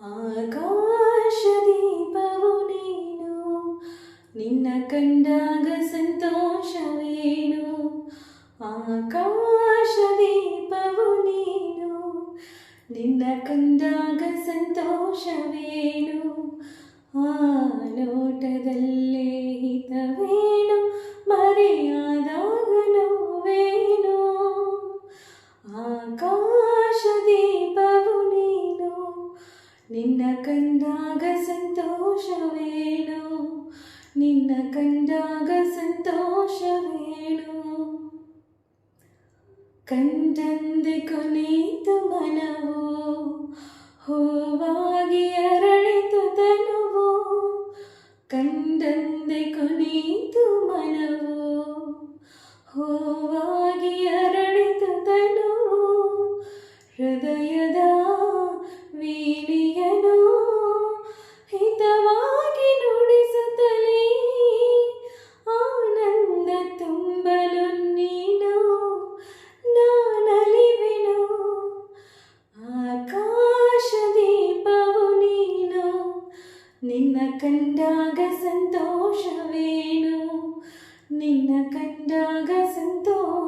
ಆಕಾಶದೀಪವು ನೀನು, ನಿನ್ನ ಕಂಡಾಗ ಸಂತೋಷವೇನು. ಆಕಾಶದೀಪವು ನೀನು, ನಿನ್ನ ಕಂಡಾಗ ಸಂತೋಷವೇನು. ಆ ನೋಟದಲ್ಲೇ ಹಿತವೇನು, ಮರೆಯಾದಾಗ ನೋವೇನು. ಆಕಾಶದೀಪವು ನೀನು, ನಿನ್ನ ಕಂಡಾಗ ಸಂತೋಷವೇನು, ನಿನ್ನ ಕಂಡಾಗ ಸಂತೋಷವೇನು. ಕಂಡಂದೆ ಕೊನೆಯಿತು ಮನವು, ಹೂವಾಗಿ ಅರಳಿತು ತನುವು. ಕಂಡಂದೆ ಕೊನೆಯಿತು ಮನವು, ಹೂವಾಗಿ ಅರಳಿತು ತನುವು. ಹೃದಯದ ವೀಣೆಯನು ಹಿತವಾಗಿ ನುಡಿಸುತ್ತಲೇ ಆನಂದ ತುಂಬಲು ನೀನು ನಾನಲಿವೆನು. ಆಕಾಶದೀಪವು ನೀನು, ನಿನ್ನ ಕಂಡಾಗ ಸಂತೋಷವೇನು, ನಿನ್ನ ಕಂಡಾಗ ಸಂತೋಷ